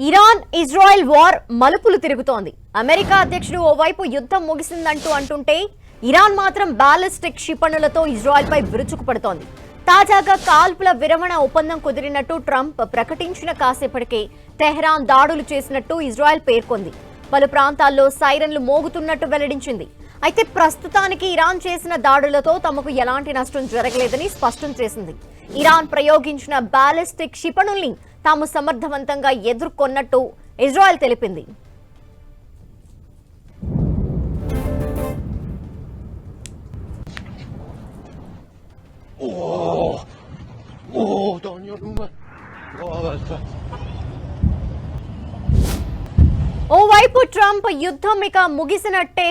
Iran Israel war మలుపులు తిరుగుతోంది. America అధ్యక్షుడు ఓవైపు యుద్ధం ముగిసిందంటూ అంటుంటే ఇరాన్ మాత్రం బాలిస్టిక్ క్షిపణులతో ఇజ్రాయెల్ పై విరుచుకుపడుతోంది. తాజాగా కాల్పుల విరమణ ఒప్పందం కుదిరినట్టు ట్రంప్ ప్రకటించిన కాసేపటికే తెహ్రాన్ దాడులు చేసినట్టు ఇజ్రాయెల్ పేర్కొంది. పలు ప్రాంతాల్లో సైరన్లు మోగుతున్నట్టు వెల్లడించింది. అయితే ప్రస్తుతానికి ఇరాన్ చేసిన దాడులతో తమకు ఎలాంటి నష్టం జరగలేదని స్పష్టం చేసింది. ఇరాన్ ప్రయోగించిన బాలిస్టిక్ క్షిపణుల్ని తాము సమర్థవంతంగా ఎదుర్కొన్నట్టు ఇజ్రాయెల్ తెలిపింది. ఓవైపు ట్రంప్ యుద్ధం ఇక ముగిసినట్టే,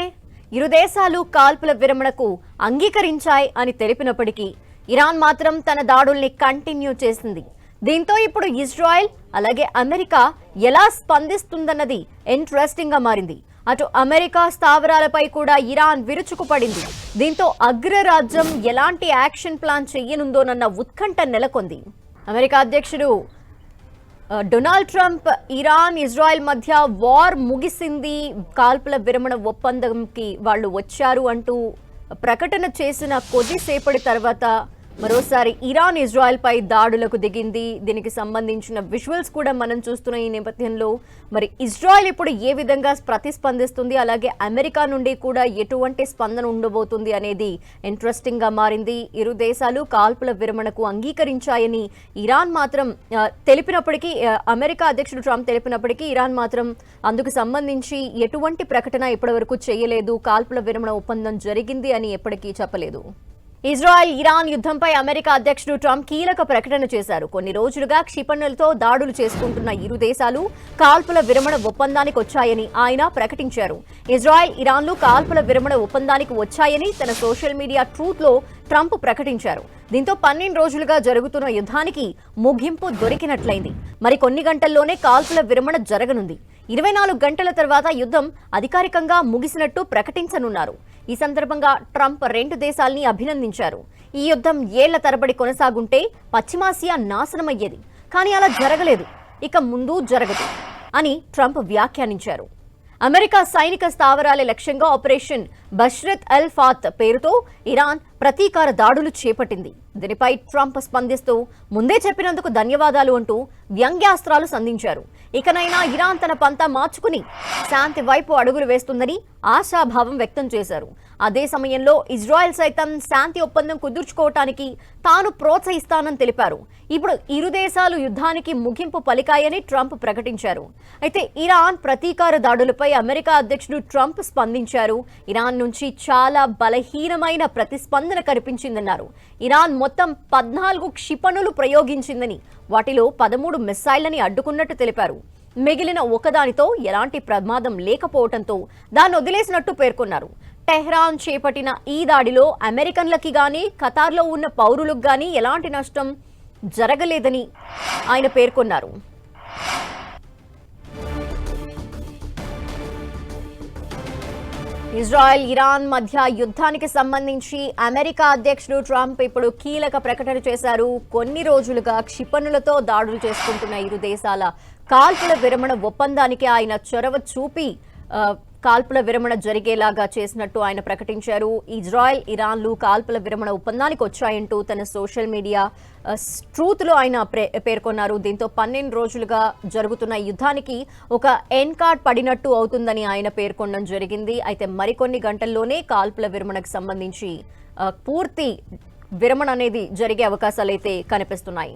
ఇరు దేశాలు కాల్పుల విరమణకు అంగీకరించాయి అని తెలిపినప్పటికీ ఇరాన్ మాత్రం తన దాడుల్ని కంటిన్యూ చేసింది. దీంతో ఇప్పుడు ఇజ్రాయెల్ అలాగే అమెరికా ఎలా స్పందిస్తుందన్నది ఇంట్రెస్టింగ్ గా మారింది. అటు అమెరికా స్థావరాలపై కూడా ఇరాన్ విరుచుకుపడింది. దీంతో అగ్రరాజ్యం ఎలాంటి యాక్షన్ ప్లాన్ చెయ్యనుందోనన్న ఉత్కంఠ నెలకొంది. అమెరికా అధ్యక్షుడు డొనాల్డ్ ట్రంప్ ఇరాన్ ఇజ్రాయెల్ మధ్య వార్ ముగిసింది, కాల్పుల విరమణ ఒప్పందంకి వాళ్ళు వచ్చారు అంటూ ప్రకటన చేసిన కొద్దిసేపటి తర్వాత మరోసారి ఇరాన్ ఇజ్రాయెల్ పై దాడులకు దిగింది. దీనికి సంబంధించిన విజువల్స్ కూడా మనం చూస్తున్న ఈ నేపథ్యంలో మరి ఇజ్రాయెల్ ఇప్పుడు ఏ విధంగా ప్రతిస్పందిస్తుంది, అలాగే అమెరికా నుండి కూడా ఎటువంటి స్పందన ఉండబోతుంది అనేది ఇంట్రెస్టింగ్ గా మారింది. ఇరు దేశాలు కాల్పుల విరమణకు అంగీకరించాయని ఇరాన్ మాత్రం తెలిపినప్పటికీ, అమెరికా అధ్యక్షుడు ట్రంప్ తెలిపినప్పటికీ ఇరాన్ మాత్రం అందుకు సంబంధించి ఎటువంటి ప్రకటన ఇప్పటివరకు చేయలేదు. కాల్పుల విరమణ ఒప్పందం జరిగింది అని ఎప్పటికీ చెప్పలేదు. ఇజ్రాయెల్ ఇరాన్ యుద్ధంపై అమెరికా అధ్యక్షుడు ట్రంప్ కీలక ప్రకటన చేశారు. కొన్ని రోజులుగా క్షిపణులతో దాడులు చేసుకుంటున్న ఇరు దేశాలు కాల్పుల విరమణ ఒప్పందానికి వచ్చాయని ఆయన ప్రకటించారు. ఇజ్రాయెల్ ఇరాన్లు కాల్పుల విరమణ ఒప్పందానికి వచ్చాయని తన సోషల్ మీడియా ట్రూత్ లో ట్రంప్ ప్రకటించారు. దీంతో 12 రోజులుగా జరుగుతున్న యుద్ధానికి ముగింపు దొరికినట్లయింది. మరి కొన్ని గంటల్లోనే కాల్పుల విరమణ జరగనుంది. 24 గంటల తర్వాత యుద్ధం అధికారికంగా ముగిసినట్టు ప్రకటించనున్నారు. ఈ సందర్భంగా ట్రంప్ రెండు దేశాల్ని అభినందించారు. ఈ యుద్ధం ఏళ్ల తరబడి కొనసాగుంటే పశ్చిమాసియా నాశనమయ్యేది, కానీ అలా జరగలేదు, ఇక ముందు జరగదు అని ట్రంప్ వ్యాఖ్యానించారు. అమెరికా సైనిక స్థావరాల లక్ష్యంగా ఆపరేషన్ బష్రత్ అల్ ఫాత్ పేరుతో ఇరాన్ ప్రతీకార దాడులు చేపట్టింది. దీనిపై ట్రంప్ స్పందిస్తూ ముందే చెప్పినందుకు ధన్యవాదాలు అంటూ వ్యంగ్యాస్త్రాలు సంధించారు. ఇకనైనా ఇరాన్ తన పంతా మార్చుకుని శాంతి వైపు అడుగులు వేస్తుందని ఆశాభావం వ్యక్తం చేశారు. అదే సమయంలో ఇజ్రాయెల్ సైతం శాంతి ఒప్పందం కుదుర్చుకోవటానికి తాను ప్రోత్సహిస్తానని తెలిపారు. ఇప్పుడు ఇరు దేశాలు యుద్ధానికి ముగింపు పలికాయని ట్రంప్ ప్రకటించారు. అయితే ఇరాన్ ప్రతీకార దాడులపై అమెరికా అధ్యక్షుడు ట్రంప్ స్పందించారు. ఇరాన్ నుంచి చాలా బలహీనమైన ప్రతిస్పందన కనిపించిందన్నారు. ఇరాన్ మొత్తం 14 క్షిపణులు ప్రయోగించిందని, వాటిలో 13 మిస్సైళ్లని అడ్డుకున్నట్టు తెలిపారు. మిగిలిన ఒకదానితో ఎలాంటి ప్రమాదం లేకపోవడంతో దాన్ని వదిలేసినట్టు పేర్కొన్నారు. టెహ్రాన్ చేపట్టిన ఈ దాడిలో అమెరికన్లకి గానీ ఖతార్లో ఉన్న పౌరులకు గానీ ఎలాంటి నష్టం జరగలేదని ఆయన పేర్కొన్నారు. ఇజ్రాయెల్ ఇరాన్ మధ్య యుద్ధానికి సంబంధించి అమెరికా అధ్యక్షుడు ట్రంప్ ఇప్పుడు కీలక ప్రకటన చేశారు. కొన్ని రోజులుగా క్షిపణులతో దాడులు చేసుకుంటున్న ఇరు దేశాల కాల్పుల విరమణ ఒప్పందానికి ఆయన చొరవ చూపి కాల్పుల విరమణ జరిగేలాగా చేసినట్టు ఆయన ప్రకటించారు. ఇజ్రాయెల్ ఇరాన్లు కాల్పుల విరమణ ఒప్పందానికి వచ్చాయంటూ తన సోషల్ మీడియా ట్రూత్ లో ఆయన పేర్కొన్నారు. దీంతో 12 రోజులుగా జరుగుతున్న యుద్ధానికి ఒక ఎండ్ కార్డ్ పడినట్టు అవుతుందని ఆయన పేర్కొనడం జరిగింది. అయితే మరికొన్ని గంటల్లోనే కాల్పుల విరమణకు సంబంధించి పూర్తి విరమణ అనేది జరిగే అవకాశాలైతే కనిపిస్తున్నాయి.